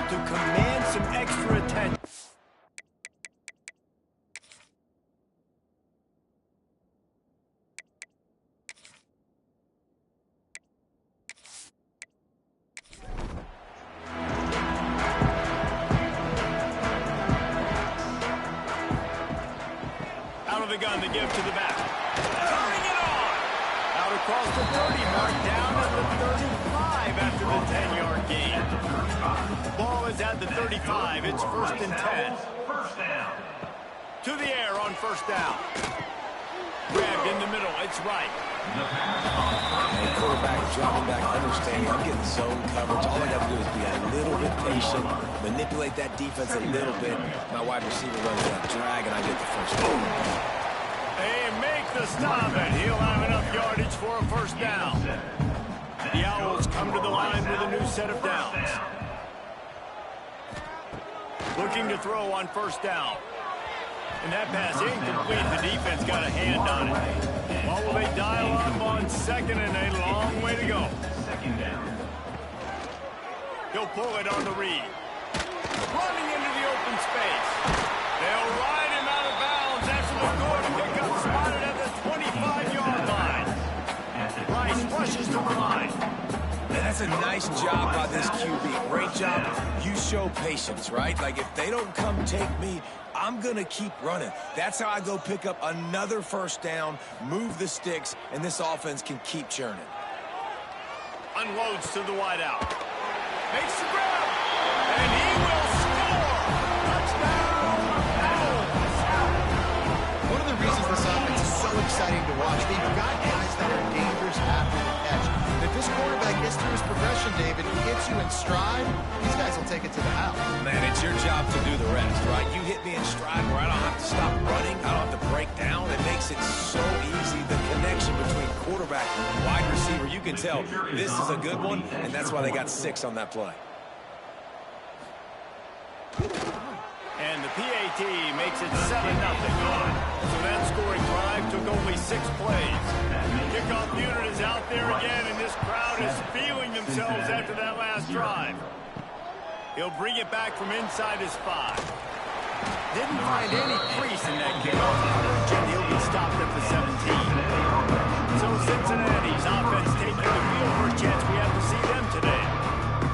able to command some extra attention. Out of the gun to give to the back. Turning it on. Out across the 30, marked down at the 35 after the 10-yard gain. Ball is at the 35. It's 1st and 10. First down. To the air on 1st down. Grabbed in the middle. It's right. And quarterback dropping back, understanding I'm getting zone coverage. All I got to do is be a little bit patient, manipulate that defense a little bit. My wide receiver runs that drag, and I get the first down. They make the stop, and he'll have enough yardage for a 1st down. The Owls come to the line with a new set of downs. Looking to throw on 1st down. And that pass incomplete. The defense got a hand on it. What will they dial up on 2nd and a long way to go? 2nd down. He'll pull it on the read. Running into the open space. They'll ride him out of bounds after the score to pick up, spotted at the 25-yard line. Rice rushes to the line. And that's a nice job by this QB. Great job. You show patience, right? Like, if they don't come take me, I'm going to keep running. That's how I go pick up another 1st down, move the sticks, and this offense can keep churning. Unloads to the wideout. Makes the grab. And he will score. Touchdown, Owls. One of the reasons this offense is so exciting to watch, they've got guys that are dangerous after the catch. If this quarterback gets through his progression, David, he gets you in stride, these guys will take it to the house. Man, it's your job to do the rest, right? You hit me in stride where I don't have to stop running. I don't have to break down. It makes it so easy. The connection between quarterback and wide receiver, you can tell this is a good one, and that's why they got 6 on that play. And the PAT makes it 7-0. So that scoring drive took only 6 plays. Kickoff unit is out there again, and this crowd is feeling themselves after that last drive. He'll bring it back from inside his 5. Didn't find any crease in that kickoff coverage, and he'll be stopped at the 17. So Cincinnati's offense taking the field for a chance. We have to see them today.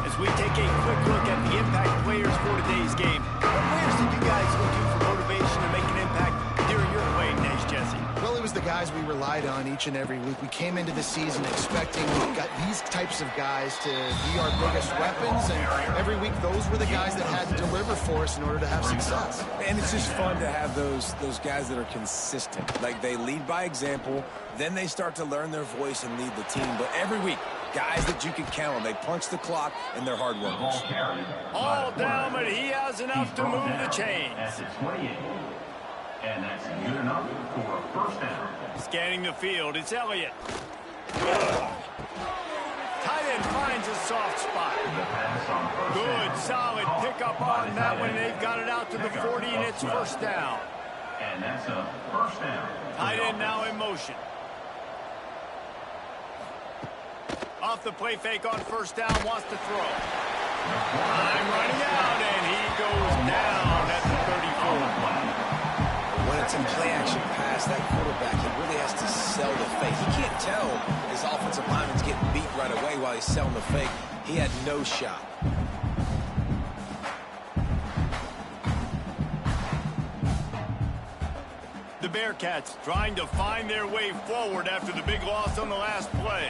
As we take a quick look at the impact players for today's game, what players did you guys look to for motivation to make an impact during your playing days, Jesse? Well, it was the guys we relied on each and every week. We came into the season expecting we've got these types of guys to be our biggest weapons, and every week those were the guys that had to deliver for us in order to have success. And it's just fun to have those guys that are consistent. Like, they lead by example, then they start to learn their voice and lead the team. But every week, guys that you can count on. They punch the clock, and they're hard workers. All down, but he has enough to move the chains. At the 28. And that's good enough for a 1st down. Scanning the field, it's Elliott. Tight end finds a soft spot. Good, solid pickup on that one. They've got it out to the 40, and it's 1st down. And that's a 1st down. Tight end now in motion. Off the play fake on 1st down, wants to throw. Time running out, and he goes down at the 34. When it's a play-action pass, that quarterback, he really has to sell the fake. He can't tell his offensive lineman's getting beat right away while he's selling the fake. He had no shot. The Bearcats trying to find their way forward after the big loss on the last play.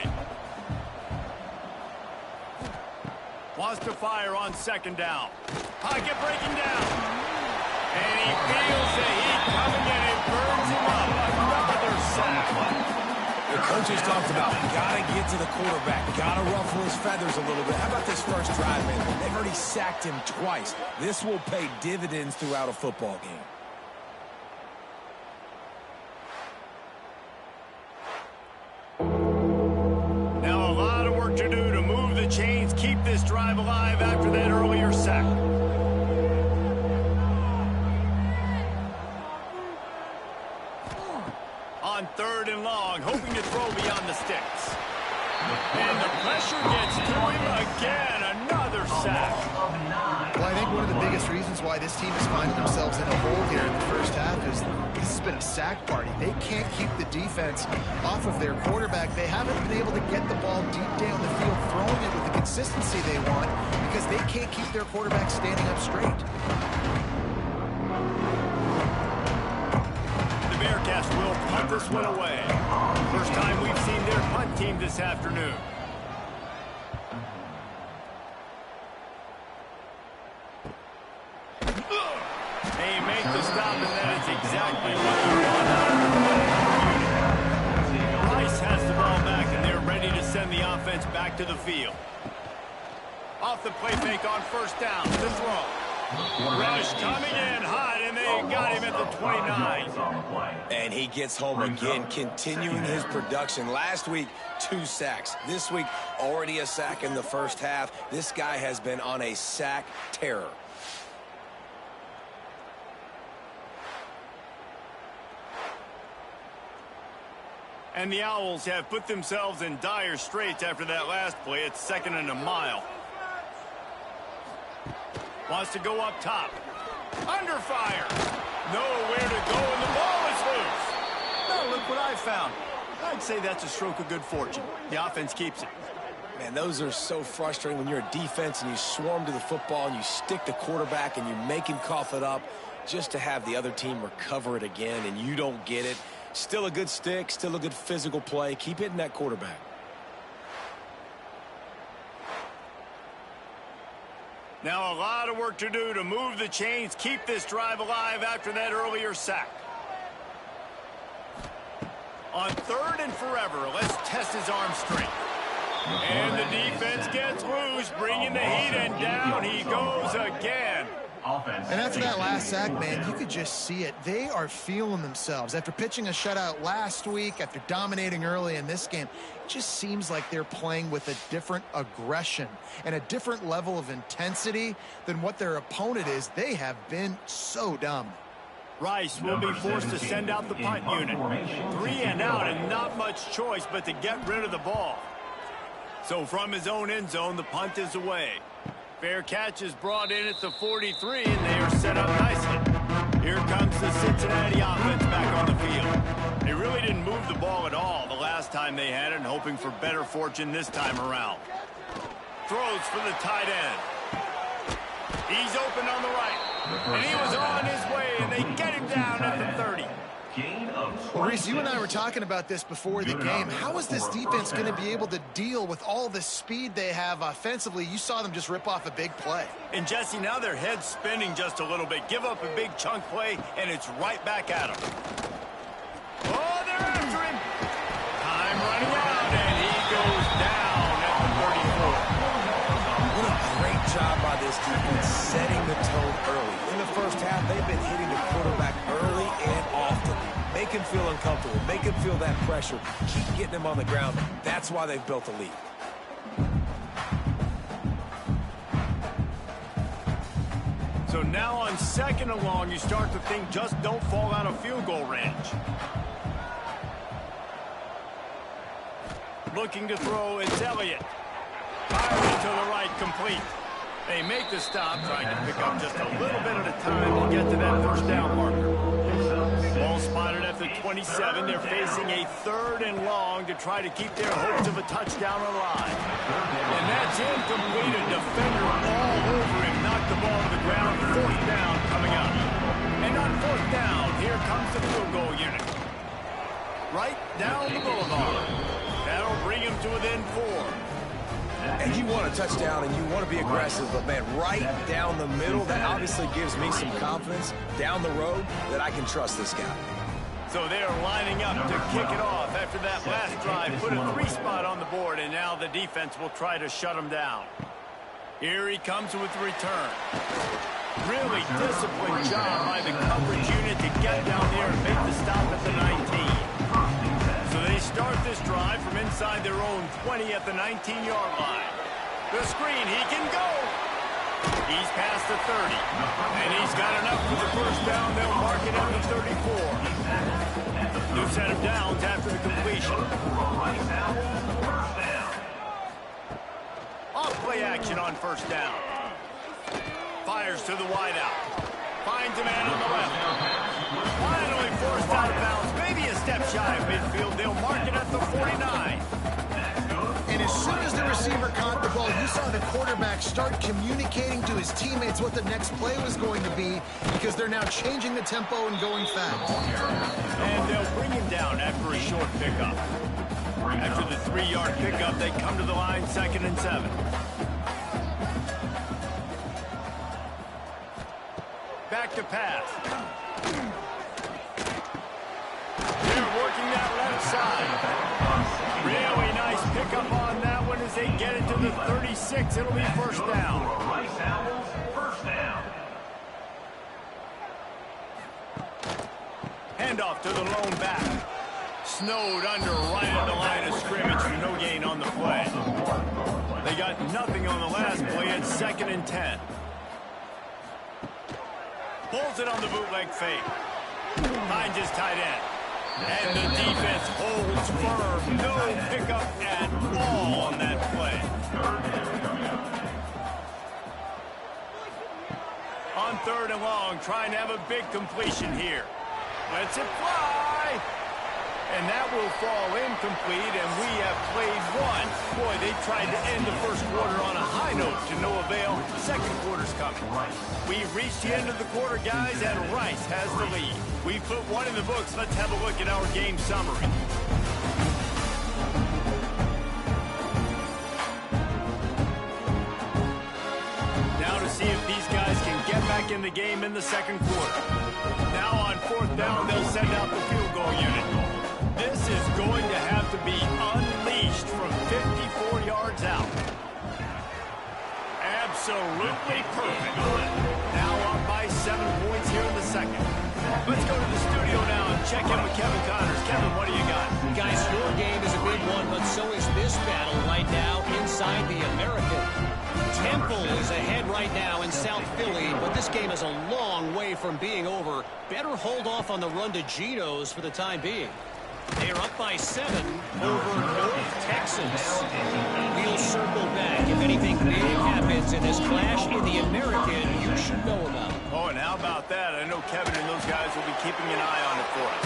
Wants to fire on 2nd down. Pocket breaking down. And he feels the heat coming in and burns him up. Another sack. The coaches talked about gotta get to the quarterback, gotta ruffle his feathers a little bit. How about this first drive, man? They've already sacked him twice. This will pay dividends throughout a football game. Now a lot of work to do to move the chains, keep this drive alive after that earlier sack. On 3rd and long, hoping to throw beyond the sticks. And the pressure gets to him again. Another sack. one of the biggest reasons why this team is finding themselves in a hole here in the first half is this has been a sack party. They can't keep the defense off of their quarterback. They haven't been able to get the ball deep down the field, throwing it with the consistency they want because they can't keep their quarterback standing up straight. The Bearcats will punt this one away. First time we've seen their punt team this afternoon. They make the stop, and that is exactly what you want out of the unit. Rice has the ball back, and they're ready to send the offense back to the field. Off the play fake on first down. To throw. Rush coming in hot, and they got him at the 29. And he gets home again, continuing his production. Last week, 2 sacks. This week, already a sack in the first half. This guy has been on a sack terror. And the Owls have put themselves in dire straits after that last play. It's 2nd and a mile. Wants to go up top. Under fire. Nowhere to go, and the ball is loose. Now look what I found. I'd say that's a stroke of good fortune. The offense keeps it. Man, those are so frustrating when you're a defense and you swarm to the football and you stick the quarterback and you make him cough it up just to have the other team recover it again and you don't get it. Still a good stick, still a good physical play. Keep hitting that quarterback. Now a lot of work to do to move the chains, keep this drive alive after that earlier sack. On 3rd and forever, let's test his arm strength. And the defense gets loose, bringing the heat, and down he goes again. And after that last sack, man, you could just see it. They are feeling themselves. After pitching a shutout last week, after dominating early in this game, it just seems like they're playing with a different aggression and a different level of intensity than what their opponent is. They have been so dumb. Rice will be forced to send out the punt unit. 3 and out, and not much choice but to get rid of the ball. So from his own end zone, the punt is away. Fair catch is brought in at the 43, and they are set up nicely. Here comes the Cincinnati offense back on the field. They really didn't move the ball at all the last time they had it, and hoping for better fortune this time around. Throws for the tight end. He's open on the right, and he was on his way, and they get him down at the 30. Well, Reese, you and I were talking about this before the game. How is this defense going to be able to deal with all the speed they have offensively? You saw them just rip off a big play. And, Jesse, now their head's spinning just a little bit. Give up a big chunk play, and it's right back at them. Oh, they're after him. Time running out, and he goes down at the 34. What a great job by this defense setting the tone early. In the first half, they've been hitting the quarterback early and often. Make him feel uncomfortable. Make him feel that pressure. Keep getting him on the ground. That's why they've built a lead. So now on 2nd and long, you start to think just don't fall out of field goal range. Looking to throw, it's Elliott. Firing to the right, complete. They make the stop, trying to pick up just a little bit at a time to get to that first down marker. Ball spotted at the 27. They're facing a 3rd and long to try to keep their hopes of a touchdown alive. And that's incomplete. A defender all over him. Knocked the ball to the ground. 4th down coming up. And on 4th down, here comes the field goal unit. Right down the boulevard. That'll bring him to within 4. And you want a touchdown and you want to be aggressive, but, man, right down the middle, that obviously gives me some confidence down the road that I can trust this guy. So they're lining up to kick it off after that last drive. Put a 3 spot on the board, and now the defense will try to shut him down. Here he comes with the return. Really disciplined job by the coverage unit to get down there and make the stop at the 19. So they start this drive from inside their own 20 at the 19-yard line. The screen, he can go. He's past the 30. And he's got enough for the first down. They'll mark it at the 34. New set of downs after the completion. Off play action on first down. Fires moves to the wideout. Finds a man on the left. Finally forced out of bounds. Maybe a step shy of midfield. They'll mark it at the 49. And as soon as the receiver caught the ball, you saw the quarterback start communicating to his teammates what the next play was going to be, because they're now changing the tempo and going fast. And they'll bring him down after a short pickup. After the 3-yard pickup, they come to the line, 2nd and 7. Back to pass. They're working that left side. Really nice pickup on that one as they get it to the 36. It'll be first down. Rice Owls, first down. Handoff to the lone back. Snowed under right at the line of scrimmage for no gain on the play. They got nothing on the last play. It's 2nd and 10. Pulls it on the bootleg fake. Finds his tight end. And the defense holds firm. No pickup at all on that play. On 3rd and long, trying to have a big completion here. Lets it fly. And that will fall incomplete, and we have played one. Boy, they tried to end the first quarter on a high note to no avail. Second quarter's coming. We've reached the end of the quarter, guys, and Rice has the lead. We've put one in the books. Let's have a look at our game summary. Now to see if these guys can get back in the game in the second quarter. Now on 4th down, they'll send out the field goal unit. This is going to have to be unleashed from 54 yards out. Absolutely perfect. Now up by 7 points here in the second. Let's go to the studio now and check in with Kevin Connors. Kevin, what do you got? Guys, your game is a big one, but so is this battle right now inside the American. Temple is ahead right now in South Philly, but this game is a long way from being over. Better hold off on the run to Geno's for the time being. They're up by 7 over North Texas. We'll circle back. If anything big happens in this clash in the American, you should know about it. Oh, and how about that? I know Kevin and those guys will be keeping an eye on it for us.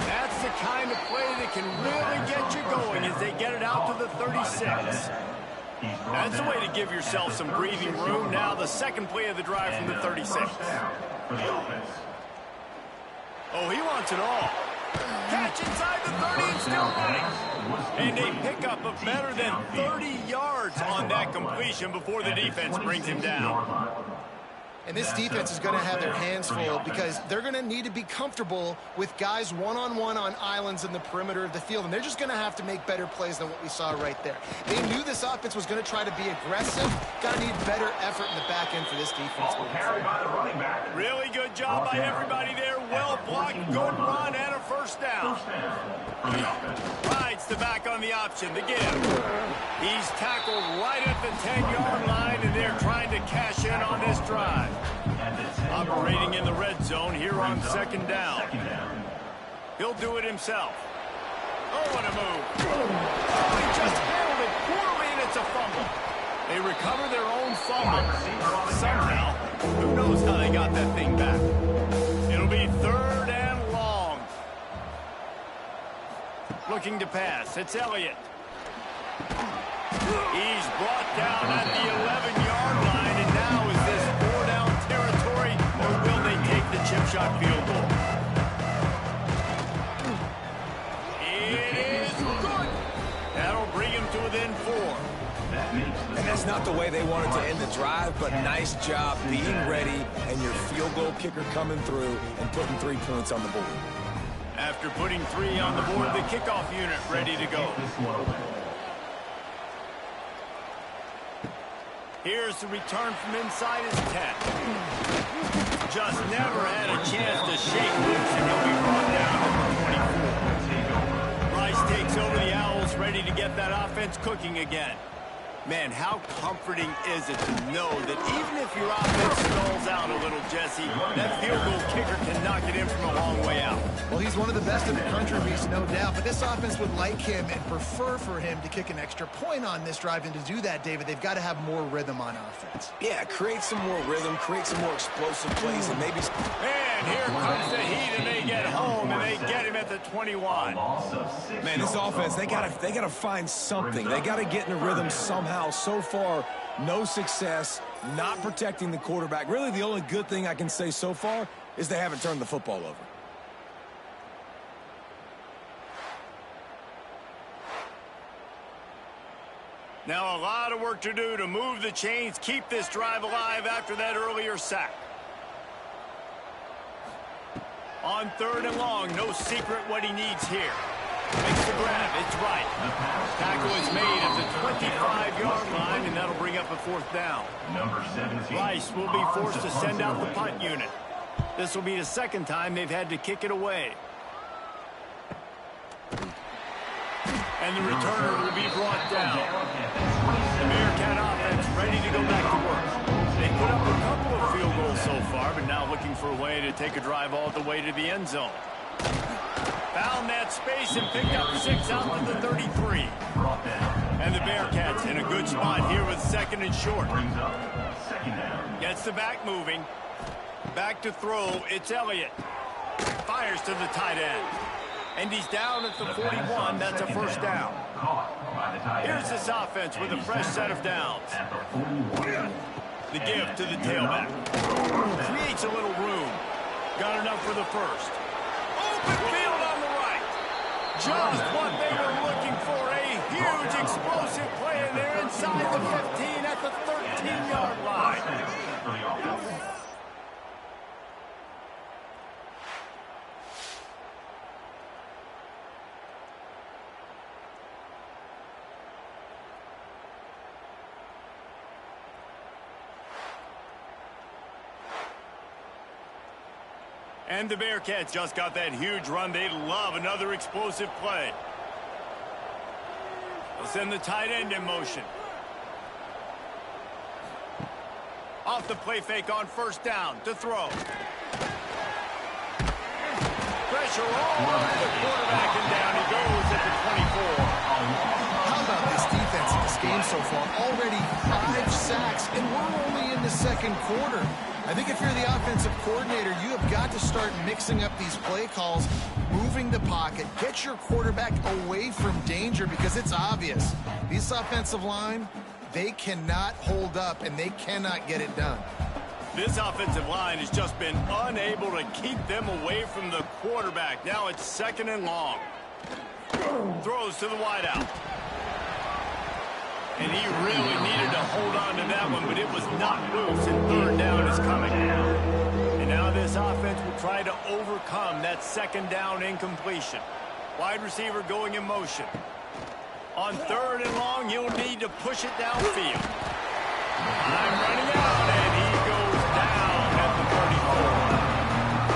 That's the kind of play that can really get you going as they get it out to the 36. That's the way to give yourself some breathing room. Now the second play of the drive from the 36. Oh, he wants it all. Catch inside the 30 and still running. And they pick up a better than 30 yards on that completion before the defense brings him down. And this defense is going to have their hands full because they're going to need to be comfortable with guys one-on-one on islands in the perimeter of the field. And they're just going to have to make better plays than what we saw right there. They knew this offense was going to try to be aggressive. Got to need better effort in the back end for this defense. Really good job by everybody there. Well blocked, good run, and a first down. Rides the back on the option to give. He's tackled right at the 10-yard line, and they're trying to cash in on this drive. Operating in the red zone here on 2nd down. He'll do it himself. Oh, what a move. Oh, he just handled it poorly, and it's a fumble. They recover their own fumble. Somehow, who knows how they got that thing back. It'll be 3rd and long. Looking to pass. It's Elliott. He's brought down at the 11-yard line, and now is this 4-down territory, or will they take the chip shot field goal? It is good. That'll bring him to within 4. And that's not the way they wanted to end the drive, but nice job being ready and your field goal kicker coming through and putting 3 points on the board. After putting 3 on the board, the kickoff unit ready to go. Here's the return from inside his 10. Just never had a chance to shake loose, and he'll be brought down to the 24. Rice takes over the Owls, ready to get that offense cooking again. Man, how comforting is it to know that even if your offense stalls out a little, Jesse, that field goal kicker can knock it in from a long way out. Well, he's one of the best in the country, Reese, no doubt. But this offense would like him and prefer for him to kick an extra point on this drive. And to do that, David, they've got to have more rhythm on offense. Yeah, create some more rhythm, create some more explosive plays, and maybe... And here comes the heat, and they get home, and they get him at the 21. Man, this offense, they gotta find something. They gotta get in a rhythm somehow. So far, no success, not protecting the quarterback. Really, the only good thing I can say so far is they haven't turned the football over. Now a lot of work to do to move the chains, keep this drive alive after that earlier sack. On 3rd and long, no secret what he needs here. Makes the grab, it's right. Tackle is made at the 25-yard line, and that'll bring up a 4th down. Number 17. Rice will be forced to send out the punt unit. This will be the 2nd time they've had to kick it away. And the returner will be brought down. The Bearcat offense ready to go back to work. They put up a couple of field goals so far, but now looking for a way to take a drive all the way to the end zone. Found that space and picked up 6 out to the 33. And the Bearcats in a good spot here with 2nd and short. Gets the back moving. Back to throw. It's Elliott. Fires to the tight end. And he's down at the 41. That's a 1st down. Here's this offense with a fresh set of downs. The give to the tailback. Creates a little room. Got enough for the 1st. Open field on the right. Just what they were looking for. A huge explosive play, and they're inside the 15 at the 13-yard line. And the Bearcats just got that huge run. They love another explosive play. They'll send the tight end in motion. Off the play fake on 1st down to throw. Pressure all over the quarterback, and down he goes at the 24. How about this defense in this game so far? Already 5 sacks, and we're only in the 2nd quarter. I think if you're the offensive coordinator, you have got to start mixing up these play calls, moving the pocket, get your quarterback away from danger, because it's obvious. This offensive line, they cannot hold up, and they cannot get it done. This offensive line has just been unable to keep them away from the quarterback. Now it's 2nd and long. Throws to the wideout. And he really needed to hold on to that one, but it was not loose, and 3rd down is coming. And now this offense will try to overcome that 2nd down incompletion. Wide receiver going in motion. On 3rd and long, he'll need to push it downfield. Time running out, and he goes down at the 34.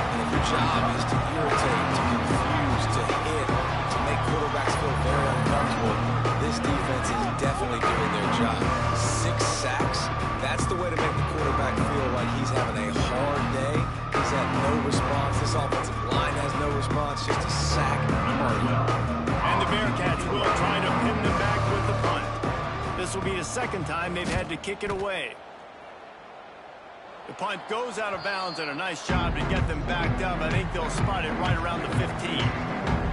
And if your job is to irritate, to confuse, to hit, to make quarterbacks feel very uncomfortable, this defense is definitely doing their job. 6 sacks, that's the way to make the quarterback feel like he's having a hard day. He's had no response. This offensive line has no response, just a sack party. And the Bearcats will try to pin them back with the punt. This will be the 2nd time they've had to kick it away. The punt goes out of bounds, and a nice job to get them backed up. I think they'll spot it right around the 15.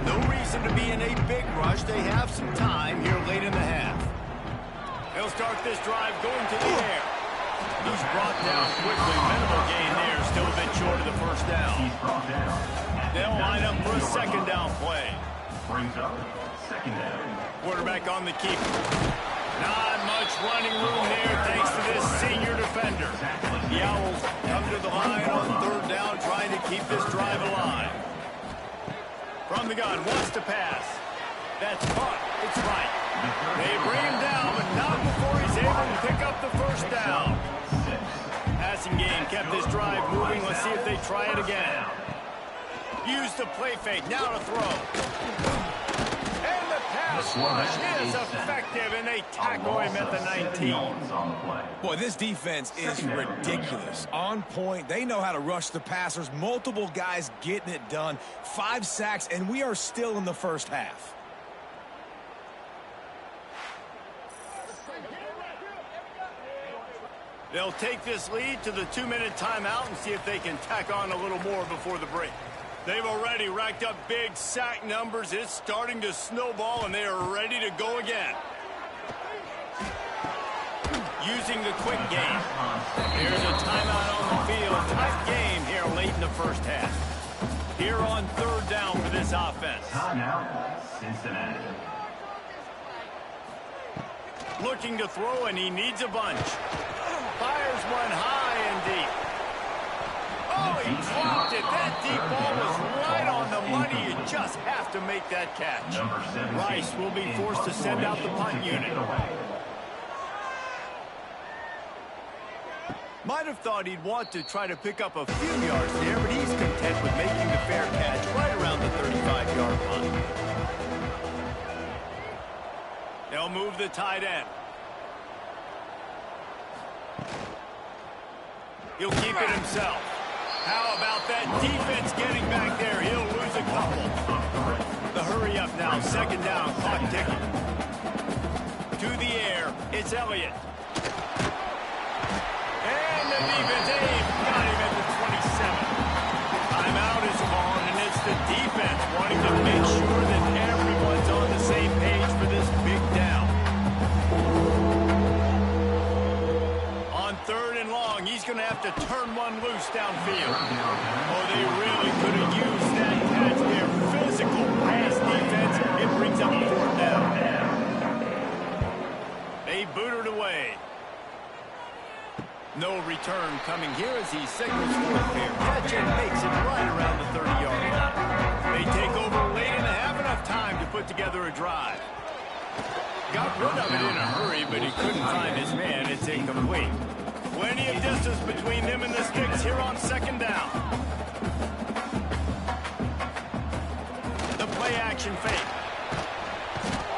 No reason to be in a big rush. They have some time here late in the half. He'll start this drive going to the air. He's brought down quickly. Minimal gain there. Still a bit short of the 1st down. They'll line up for a 2nd down play. Brings up 2nd down. Quarterback on the keeper. Not much running room there thanks to this senior defender. The Owls come to the line on 3rd down, trying to keep this drive alive. From the gun, wants to pass. That's caught. It's right. They bring him down, but not before he's able to pick up the 1st down. Passing game kept this drive moving. Let's see if they try it again. Use the play fake. Now to throw. And the pass pass rush is effective, and they tackle him at the 19. Boy, this defense is ridiculous. On point. They know how to rush the passers. Multiple guys getting it done. 5 sacks, and we are still in the first half. They'll take this lead to the 2-minute timeout and see if they can tack on a little more before the break. They've already racked up big sack numbers. It's starting to snowball, and they are ready to go again. Using the quick game. There's a timeout on the field. Tight game here late in the first half. Here on 3rd down for this offense. Timeout, Cincinnati. Looking to throw, and he needs a bunch. Fires one high and deep. Oh, he dropped it. That deep ball was right on the money. You just have to make that catch. Rice will be forced to send out the punt unit. Might have thought he'd want to try to pick up a few yards there, but he's content with making the fair catch right around the 35-yard line. They'll move the tight end. He'll keep it himself. How about that defense getting back there? He'll lose a couple. The hurry up now. 2nd down. Clock ticking. To the air. It's Elliott. And the defense, got him at the 27. Timeout is called, and it's the defense wanting to make sure that everyone's on the same page for this big down. On 3rd and long, he's going to have to turn one loose downfield. Oh, they really could have used that catch there. Physical pass defense. It brings up a 4th down. They boot it away. No return coming here as he signals for a fair catch and makes it right around the 30-yard line. They take over late and have enough time to put together a drive. Got rid of it in a hurry, but he couldn't find his man. It's incomplete. Plenty of distance between them and the sticks here on 2nd down. The play-action fake.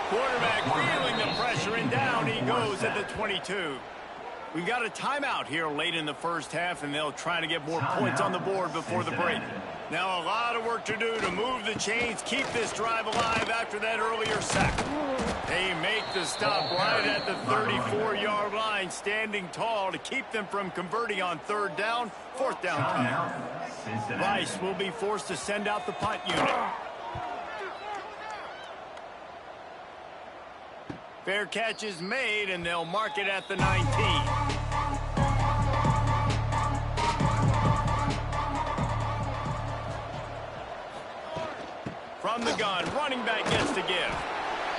Quarterback feeling the pressure, and down he goes at the 22. We've got a timeout here late in the first half, and they'll try to get more points on the board before the break. Now a lot of work to do to move the chains, keep this drive alive after that earlier sack. They make the stop right at the 34-yard line, standing tall to keep them from converting on 3rd down. 4th down coming. Rice will be forced to send out the punt unit. Fair catch is made, and they'll mark it at the 19. From the gun, running back gets to give.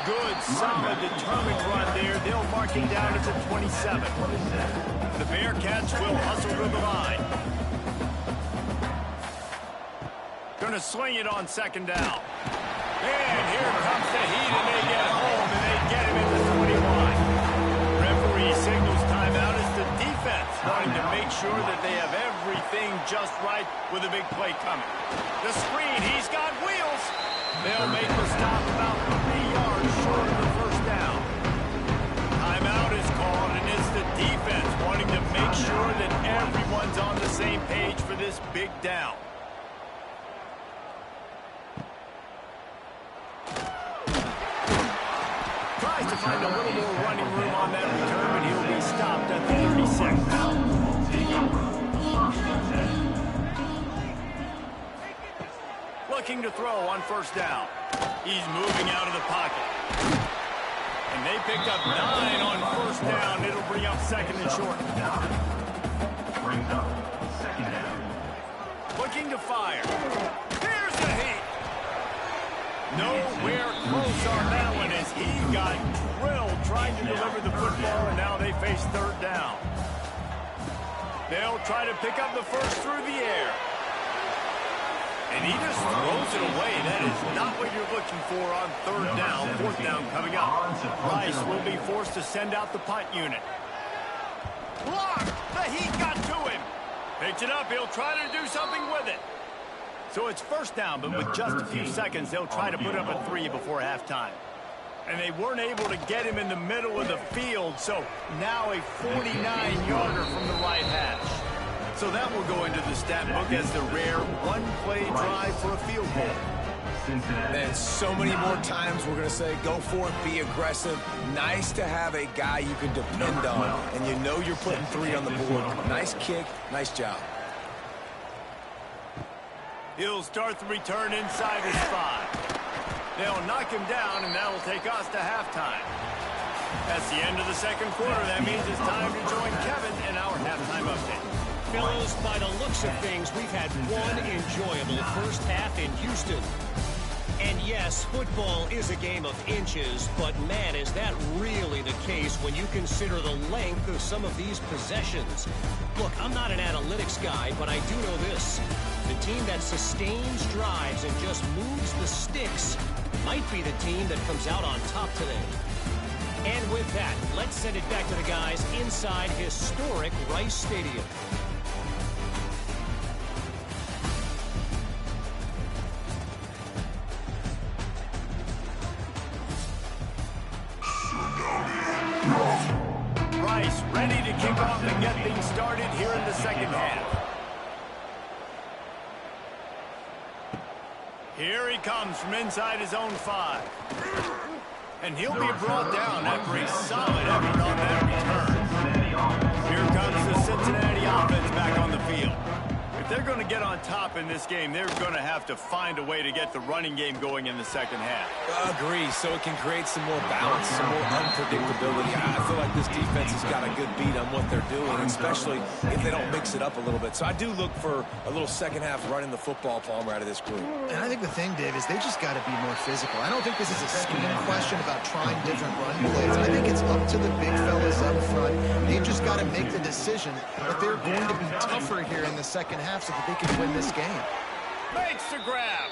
Good, solid, determined run there. They'll mark it down at the 27. The Bearcats will hustle to the line. Going to swing it on 2nd down. And here comes the heat, and they get home, and they get him at the 21. Referee signals timeout as the defense wanting to make sure that they have everything just right with a big play coming. The screen, he's got wheels. They'll make the stop about 3 yards short of the 1st down. Timeout is called, and it's the defense wanting to make sure that everyone's on the same page for this big down. To find a little more running room on that return, but he'll be stopped at the 36. Looking to throw on 1st down. He's moving out of the pocket. And they picked up 9 on 1st down. It'll bring up 2nd and short. Brings up 2nd down. Looking to fire. Here's the heat. Nowhere close on that one as he got drilled trying to deliver the football, and now they face 3rd down. They'll try to pick up the first through the air. And he just throws it away. That is not what you're looking for on 3rd down. 4th down coming up. Rice will be forced to send out the punt unit. Blocked! The heat got to him. Picked it up. He'll try to do something with it. So it's 1st down, but with just a few seconds, they'll try to put up a 3 before halftime. And they weren't able to get him in the middle of the field, so now a 49-yarder from the right hash. So that will go into the stat book as the rare one-play drive for a field goal. And so many more times we're going to say, go for it, be aggressive. Nice to have a guy you can depend on, and you know you're putting 3 on the board. Nice kick, nice job. He'll start the return inside his 5. They'll knock him down, and that'll take us to halftime. That's the end of the second quarter. That means it's time to join Kevin in our halftime update. Fellows, by the looks of things, we've had one enjoyable first half in Houston. And yes, football is a game of inches, but man, is that really the case when you consider the length of some of these possessions. Look, I'm not an analytics guy, but I do know this. The team that sustains drives and just moves the sticks might be the team that comes out on top today. And with that, let's send it back to the guys inside historic Rice Stadium. Rice ready to kick off and get things started here in the second half. Here he comes from inside his own 5. And he'll be brought down after a solid effort on that return. Here comes the Cincinnati offense back on the field. If they're going to get on top in this game, they're going to have to find a way to get the running game going in the second half. Agree, so it can create some more balance, some more unpredictability. I feel like this defense has got a good beat on what they're doing, especially if they don't mix it up a little bit. So I do look for a little second half running the football Palmer out of this group. And I think the thing, Dave, is they just got to be more physical. I don't think this is a scheme question about trying different run plays. I think it's up to the big fellas up front. They've just got to make the decision that they're going to be tougher here in the second half so that they can win this game. Makes the grab.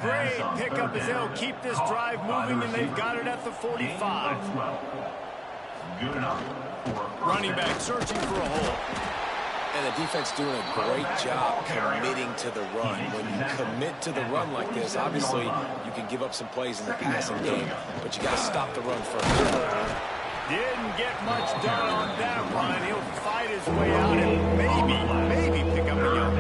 Great pickup as they'll keep this drive moving, and they've got it at the 45. Good enough. Running back searching for a hole. And the defense doing a great job committing to the run. When you commit to the run like this, obviously you can give up some plays in the passing game, but you got to stop the run first. Didn't get much done on that run. He'll fight his way out and maybe pick up a yard.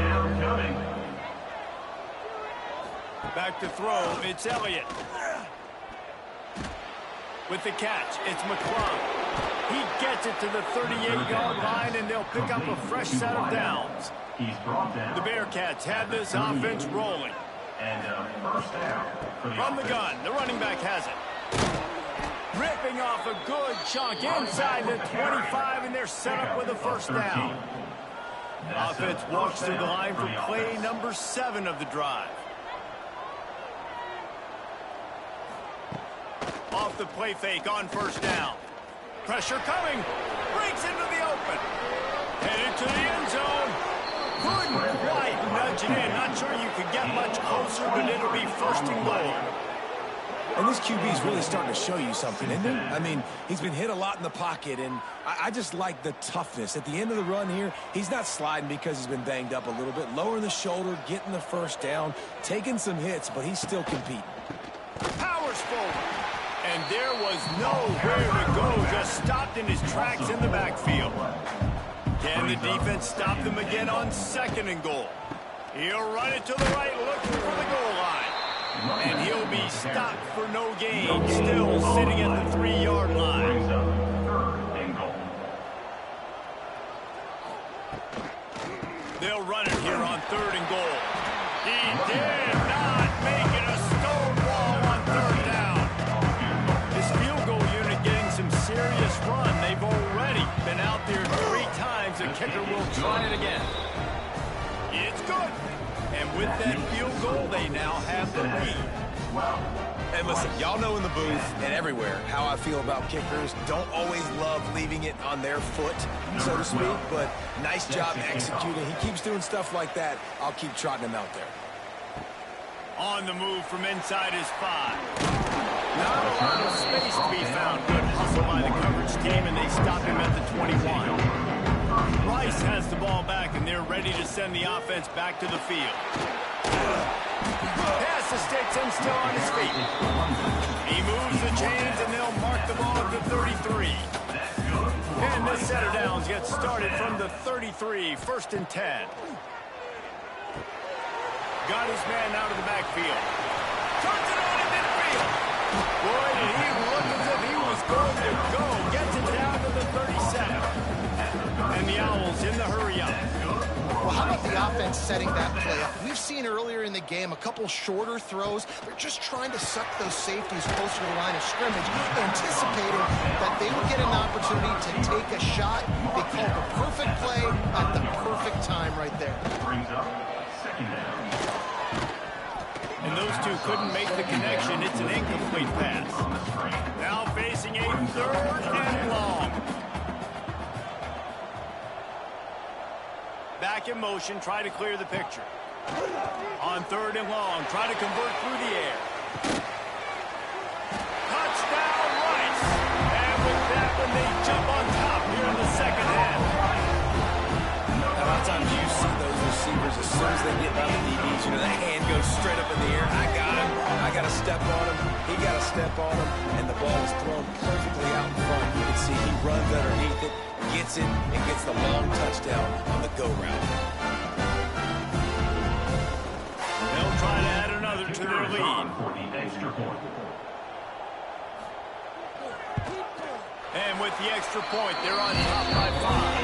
Back to throw, it's Elliott. With the catch, it's McClung. He gets it to the 38-yard line, and they'll pick up a fresh set of downs. The Bearcats have this offense rolling. And first down. From the gun, the running back has it. Ripping off a good chunk inside the 25, and they're set up with a first down. Offense walks through the line for play number 7 of the drive. Off the play fake on first down. Pressure coming. Breaks into the open. Headed to the end zone. Couldn't quite nudge it in. Not sure you could get much closer, but it'll be first and goal. And this QB is really starting to show you something, isn't he? I mean, he's been hit a lot in the pocket, and I just like the toughness. At the end of the run here, he's not sliding because he's been banged up a little bit. Lowering the shoulder, getting the first down, taking some hits, but he's still competing. Powers forward. And there was nowhere to go, just stopped in his tracks in the backfield. Can the defense stop them again on second and goal? He'll run it to the right, looking for the goal line. And he'll be stopped for no gain, still sitting at the 3-yard line. They'll run it here on third and goal. He did not make it a stone wall on third down. This field goal unit getting some serious run. They've already been out there 3 times. The kicker will try it again. It's good. And with that field goal, they now have the lead. And listen, y'all know in the booth and everywhere how I feel about kickers. Don't always love leaving it on their foot, so to speak, but nice job executing. He keeps doing stuff like that. I'll keep trotting him out there. On the move from inside his 5. Not a lot of space to be found. Good hustle by the coverage team, and they stop him at the 21. Rice has the ball back, and they're ready to send the offense back to the field. Pass to Stixon, still on his feet. He moves the chains, and they'll mark the ball at the 33. And this set of downs gets started from the 33, 1st and 10. Got his man out of the backfield. Turns it on in midfield. Boy, did he look as if he was going to go. Gets it down to the 37. And the Owls in the hurry-up. Well, how about the offense setting that play up? We've seen earlier in the game a couple shorter throws. They're just trying to suck those safeties closer to the line of scrimmage, anticipating that they would get an opportunity to take a shot. They called the perfect play at the perfect time right there. Brings up 2nd down. And those two couldn't make the connection. It's an incomplete pass. Now facing a 3rd and long. Back in motion, try to clear the picture. On 3rd and long, try to convert through the air. Touchdown, Rice! And with that one, they jump on top here in the 2nd half. A lot of times you see those receivers as soon as they get by the DBs, you know, the hand goes straight up in the air. I got him. I got to step on him. He got to step on him. And the ball is thrown perfectly out in front. You can see he runs underneath it, gets it, and gets the long touchdown on the go route. They'll try to add another to their lead. For the extra point. And with the extra point, they're on top by 5.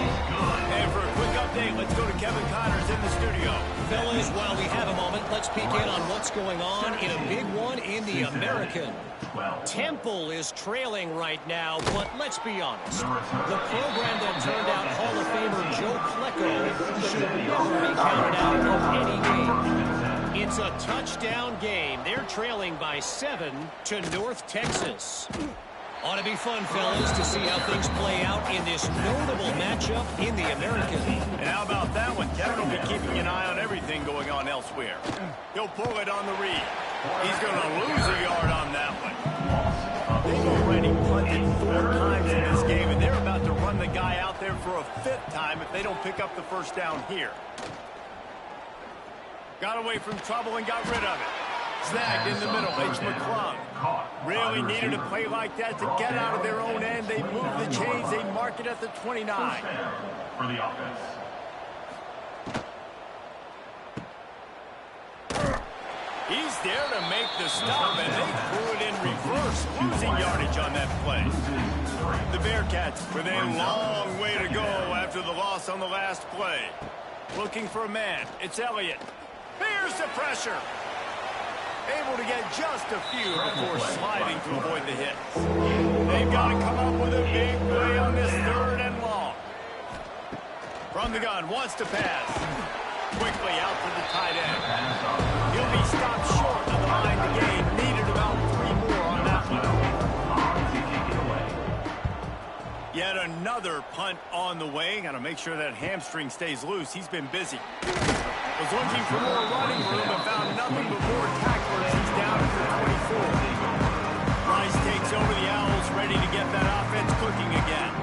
And for a quick update, let's go to Kevin Connors in the studio. Fellas, while we have a moment, let's peek in on what's going on in a big one in the American. Temple is trailing right now, but let's be honest. The program that turned out Hall of Famer Joe Klecko should never be counted out of any game. It's a touchdown game. They're trailing by 7 to North Texas. Ought to be fun, fellas, to see how things play out in this notable matchup in the American. And how about that one? Kevin will be keeping an eye on everything going on elsewhere. He'll pull it on the read. He's going to lose a yard on that one. They've already punted 4 times in this game, and they're about to run the guy out there for a 5th time if they don't pick up the 1st down here. Got away from trouble and got rid of it. Snagged in the middle, H. McClung. Really needed a play like that to get out of their own end. They move the chains. They mark it at the 29. For the offense. He's there to make the stop, and they threw it in reverse, losing yardage on that play. The Bearcats with a long way to go after the loss on the last play. Looking for a man. It's Elliott. Here's the pressure. Able to get just a few before sliding to avoid the hit. They've got to come up with a big play on this 3rd and long. From the gun, wants to pass. Quickly out to the tight end. He'll be stopped short of the line to gain. Needed about 3 more on that one. Yet another punt on the way. Got to make sure that hamstring stays loose. He's been busy. Was looking for more running room and found nothing but more tacklers. He's down to the 24. Rice takes over the Owls, ready to get that offense cooking again.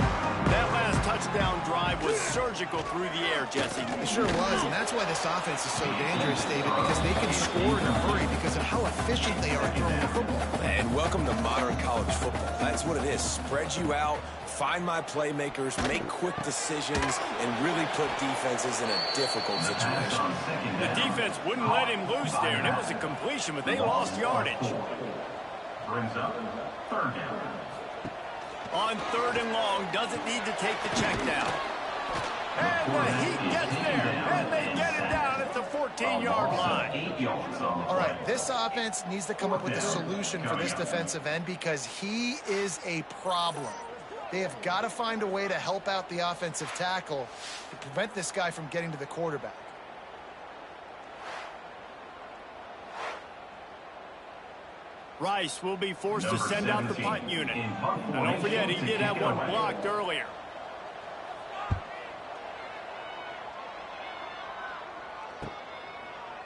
That last touchdown drive was surgical through the air, Jesse. It sure was, and that's why this offense is so dangerous, David, because they can score in a hurry because of how efficient they are throwing the football. And welcome to modern college football. That's what it is. Spread you out, find my playmakers, make quick decisions, and really put defenses in a difficult situation. The defense wouldn't let him loose there, and it was a completion, but they lost yardage. Brings up 3rd down. On 3rd and long, doesn't need to take the check down. And the Heat gets there, and they get it down at the 14-yard line. 8 yards on the All right, this offense needs to come up with a solution for this defensive end because he is a problem. They have got to find a way to help out the offensive tackle to prevent this guy from getting to the quarterback. Rice will be forced to send out the punt unit. And don't forget, he did have one blocked earlier.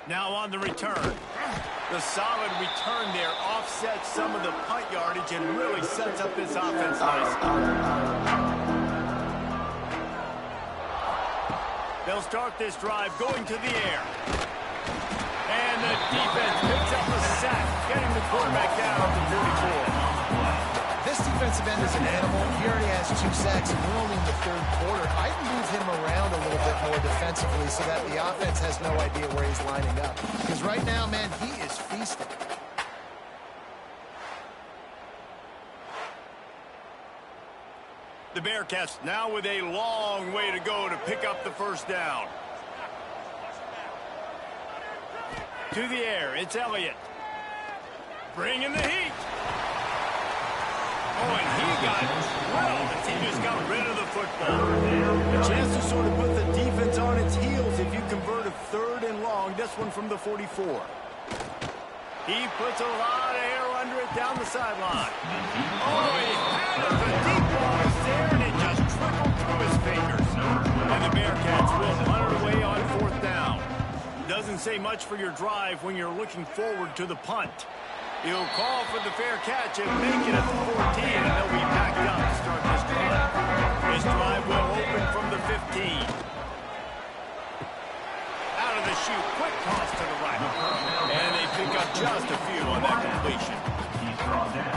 Now on the return. The solid return there offsets some of the punt yardage and really sets up this offense nicely. They'll start this drive going to the air. And the defense picks up a sack, getting the quarterback down to 44. This defensive end is an animal. He already has 2 sacks, and we're only in the 3rd quarter. I'd move him around a little bit more defensively so that the offense has no idea where he's lining up. Because right now, man, he is feasting. The Bearcats now with a long way to go to pick up the first down. To the air, it's Elliott. Bringing the heat. Oh, and he got drilled as he just got rid of the football. A chance to sort of put the defense on its heels if you convert a 3rd and long. This one from the 44. He puts a lot of air under it down the sideline. Oh, he had it. The deep ball is there, and it just trickled through his fingers. And the Bearcats will punt it away on 4th down. Doesn't say much for your drive when you're looking forward to the punt. He'll call for the fair catch and make it at the 14, and they'll be backed up to start this drive. This drive will open from the 15. Out of the chute, quick toss to the right. And they pick up just a few on that completion.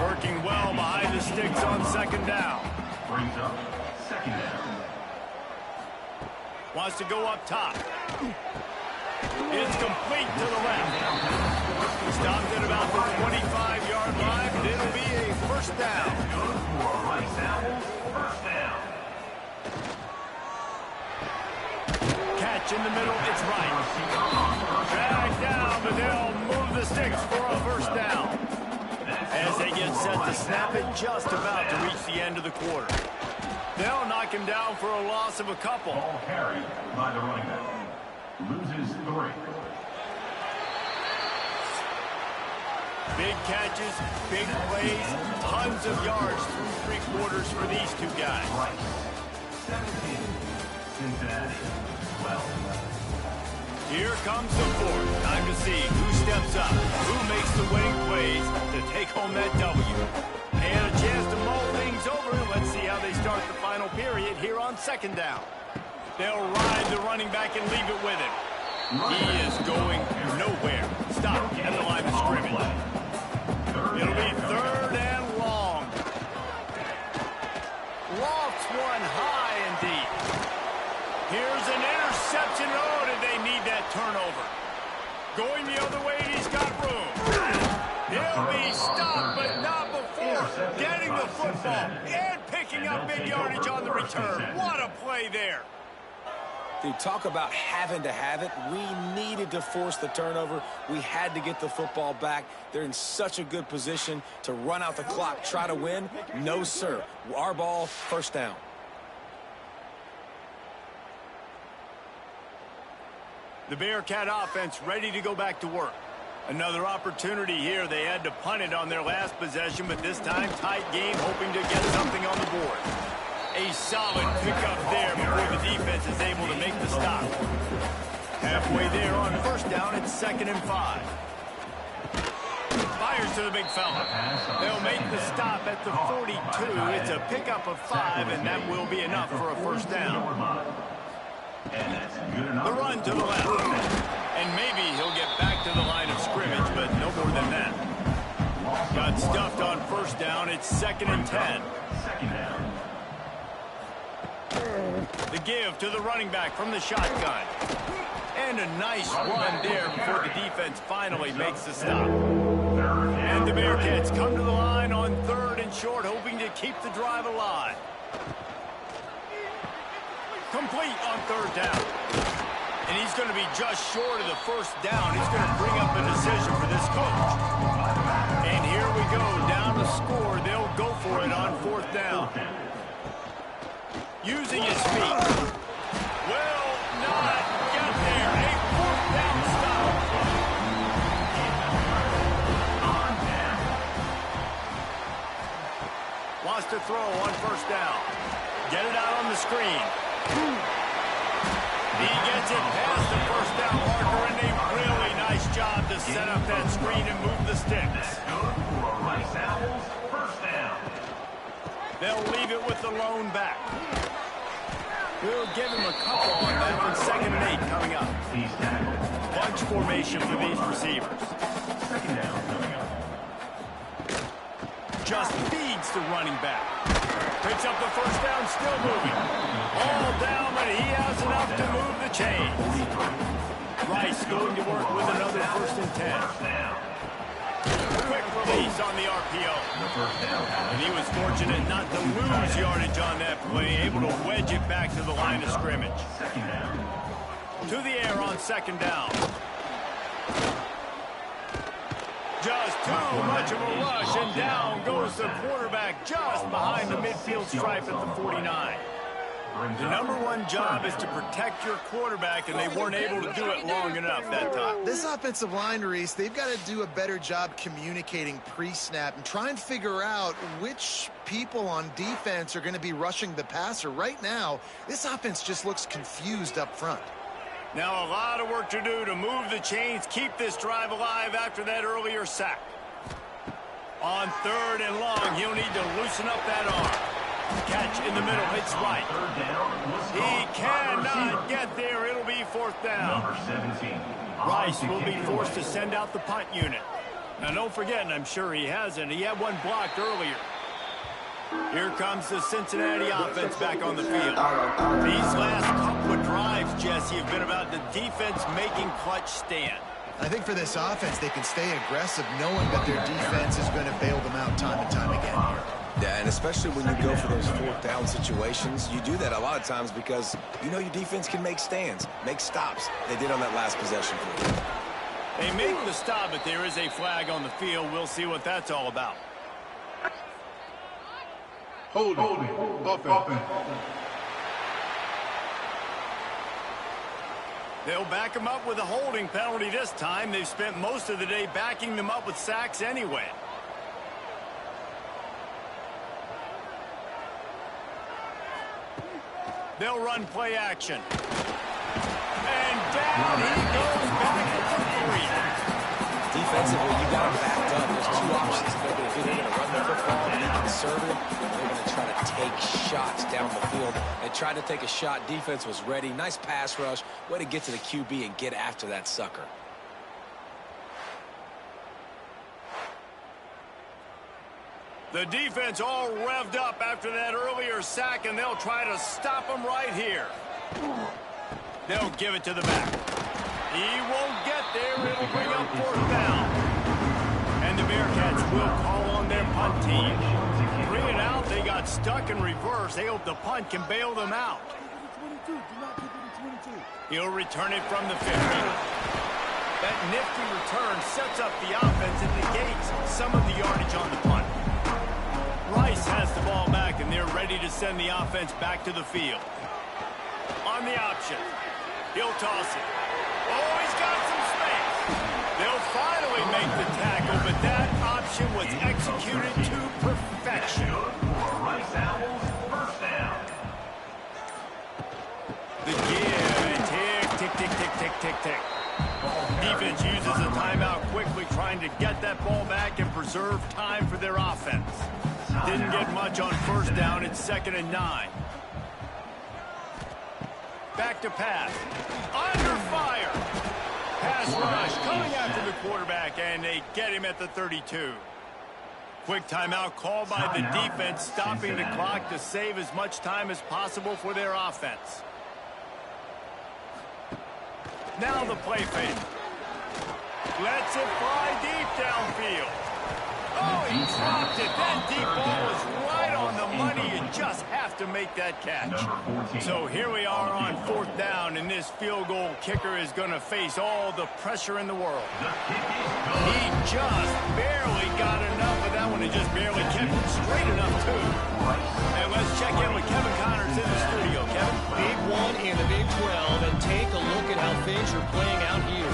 Working well behind the sticks on 2nd down. Brings up 2nd down. Wants to go up top. It's complete to the left. Stopped at about the 25-yard line, but it'll be a first down. Rice Apples, first down. Catch in the middle, it's right. Drag down, but they'll move the sticks for a first down. As they get set to snap it, just about to reach the end of the quarter. They'll knock him down for a loss of a couple. Ball carried by the running back. Loses 3. Big catches, big plays, tons of yards through 3 quarters for these 2 guys. Rice, 17. Cincinnati, 12. Here comes the 4th. Time to see who steps up, who makes the winning plays to take home that W. And a chance to mull things over. Let's see how they start the final period here on 2nd down. They'll ride the running back and leave it with him. He is going nowhere. Stop at the line of scrimmage. It'll be 3rd and long. Lofts one high and deep. Here's an interception. Oh, did they need that turnover? Going the other way, he's got room. He'll be stopped, but not before getting the football and picking up big yardage on the return. What a play there. Dude, talk about having to have it. We needed to force the turnover. We had to get the football back. They're in such a good position to run out the clock, try to win. No, sir. Our ball, first down. The Bearcat offense ready to go back to work. Another opportunity here. They had to punt it on their last possession, but this time tight game, hoping to get something on the board. A solid pickup there before the defense is able to make the stop. Halfway there on first down, it's 2nd and 5. Fires to the big fella. They'll make the stop at the 42. It's a pickup of 5, and that will be enough for a first down. The run to the left. And maybe he'll get back to the line of scrimmage, but no more than that. Got stuffed on first down. It's 2nd and 10. The give to the running back from the shotgun. And a nice run there before the defense finally makes the stop. And the Bearcats come to the line on 3rd and short, hoping to keep the drive alive. Complete on 3rd down. And he's going to be just short of the first down. He's going to bring up a decision for this coach. And here we go, down to score. They'll go for it on 4th down. Using his feet. Will not get there. A 4th down stop. Wants to throw on first down. Get it out on the screen. He gets it past the first down marker, and a really nice job to set up that screen and move the sticks. Rice Apples, first down. They'll leave it with the lone back. We'll give him a couple on that on 2nd formation for these receivers. Second down coming up. Just feeds the running back. Picks up the first down, still moving. All down, but he has enough to move the chains. Rice going to work with another 1st and 10. Quick release on the RPO. And he was fortunate not to lose yardage on that play, able to wedge it back to the line of scrimmage. Second down. To the air on 2nd down. Just too much of a rush, and down goes the quarterback just behind the midfield stripe at the 49. The #1 job is to protect your quarterback, and they weren't able to do it long enough that time. This offensive line, Reese, they've got to do a better job communicating pre-snap and try and figure out which people on defense are going to be rushing the passer. Right now, this offense just looks confused up front. Now a lot of work to do to move the chains, keep this drive alive after that earlier sack. On 3rd and long, he'll need to loosen up that arm. Catch in the middle, it's right. He cannot get there, it'll be 4th down. Number 17. Rice will be forced to send out the punt unit. Now don't forget, and I'm sure he hasn't, he had one blocked earlier. Here comes the Cincinnati offense back on the field. These last couple of drives, Jesse, have been about the defense making clutch stand. I think for this offense, they can stay aggressive knowing that their defense is going to bail them out time and time again here. Yeah, and especially when you go for those 4th down situations, you do that a lot of times because you know your defense can make stands, make stops. They did on that last possession for you. They make the stop, but there is a flag on the field. We'll see what that's all about. Holding. Offense. They'll back them up with a holding penalty this time. They've spent most of the day backing them up with sacks anyway. They'll run play action. And down he goes back at the 3. Defensively, you got them backed up. There's 2 options. They're going to do. They're going to run the football and be conservative. They're going to try to take shots down the field. They tried to take a shot. Defense was ready. Nice pass rush. Way to get to the QB and get after that sucker. The defense all revved up after that earlier sack, and they'll try to stop him right here. They'll give it to the back. He won't get there. It'll bring up 4th down. And the Bearcats will call on their punt team. Bring it out. They got stuck in reverse. They hope the punt can bail them out. He'll return it from the 50. That nifty return sets up the offense and negates some of the yardage on the punt. Rice has the ball back, and they're ready to send the offense back to the field. On the option, he'll toss it. Oh, he's got some space. They'll finally make the tackle, but that option was executed to perfection. Rice Owls, 1st down. The give, tick, tick, tick, tick, tick, tick, tick. Defense uses a timeout quickly, trying to get that ball back and preserve time for their offense. Didn't get much on 1st down. It's 2nd and 9. Back to pass. Under fire. Pass rush coming after the quarterback, and they get him at the 32. Quick timeout called by the defense, stopping the clock to save as much time as possible for their offense. Now the play fake. Lets it fly deep downfield. Oh, he dropped it. That deep ball was right on the money. You just have to make that catch. So here we are on 4th down, and this field goal kicker is going to face all the pressure in the world. He just barely got enough of that one and just barely kept it straight enough, too. And let's check in with Kevin Connors in the studio. Kevin? Big one in the Big 12, and take a look at how things are playing out here.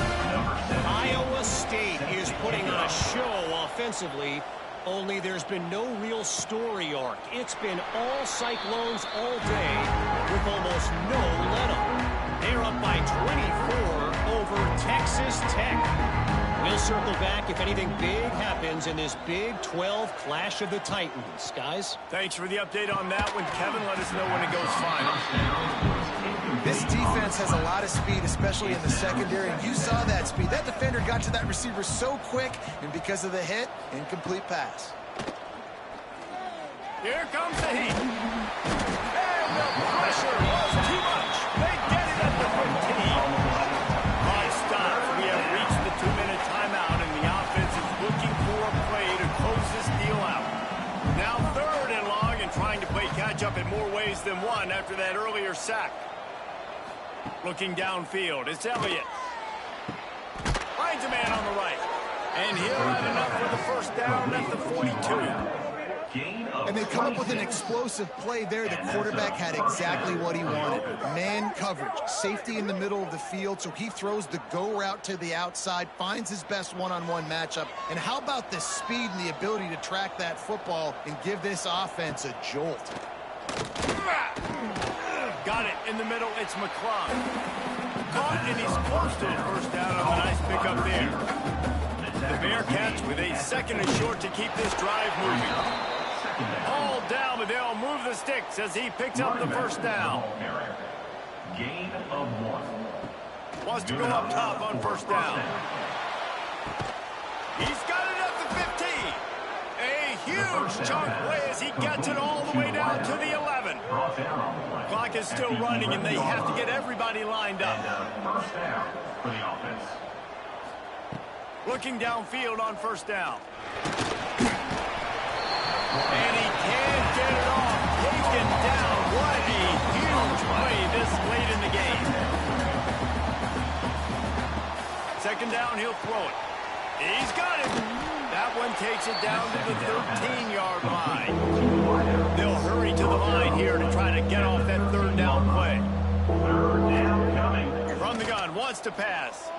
Iowa State is putting on a show offensively, only there's been no real story arc. It's been all Cyclones all day with almost no let-up. They're up by 24 over Texas Tech. We'll circle back if anything big happens in this Big 12 Clash of the Titans. Guys? Thanks for the update on that one, Kevin. Let us know when it goes final. This defense has a lot of speed, especially in the secondary, and you saw that speed. That defender got to that receiver so quick, and because of the hit, incomplete pass. Here comes the heat. And the pressure was too much. They get it at the 15. Clock stops. We have reached the 2-minute timeout, and the offense is looking for a play to close this deal out. Now 3rd and long, and trying to play catch-up in more ways than one after that earlier sack. Looking downfield, it's Elliott. Finds a man on the right. And he'll have enough for the first down at the 42. And they come up with an explosive play there. The quarterback had exactly what he wanted. Man coverage, safety in the middle of the field, so he throws the go route to the outside, finds his best one-on-one matchup. And how about the speed and the ability to track that football and give this offense a jolt? Got it in the middle. It's McClung. Caught, and he's close to the first down on the nice pickup there. The Bearcats with a 2nd and short to keep this drive moving. All down, but they'll move the sticks as he picks up the first down. Gain of 1. Wants to go up top on first down. He's got it at the 15. A huge chunk play as he gets it all the way down to the 11. Clock is still running, and they have to get everybody lined up. First down for the offense. Looking downfield on first down. And he can't get it off. Taken down. What a huge play this late in the game. 2nd down, he'll throw it. He's got it. That one takes it down to the 13-yard line. They'll hurry to the line here to try to get off that 3rd down play. 3rd down coming. From the gun, wants to pass.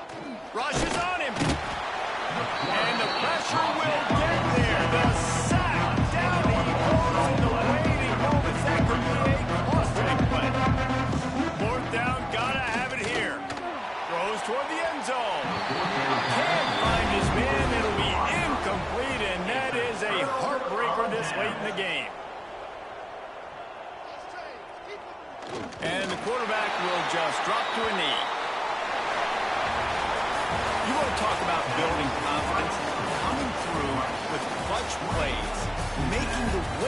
Rushes on him. And the pressure will get there. The sack. Down he goes in the waiting moments. That could be a costly play. 4th down, gotta have it here. Throws toward the end zone. Can't find his man. It'll be incomplete, and that is a heartbreaker this late in the game. And the quarterback will just drop to a knee. You want to talk about building confidence? Coming through with clutch plays, making the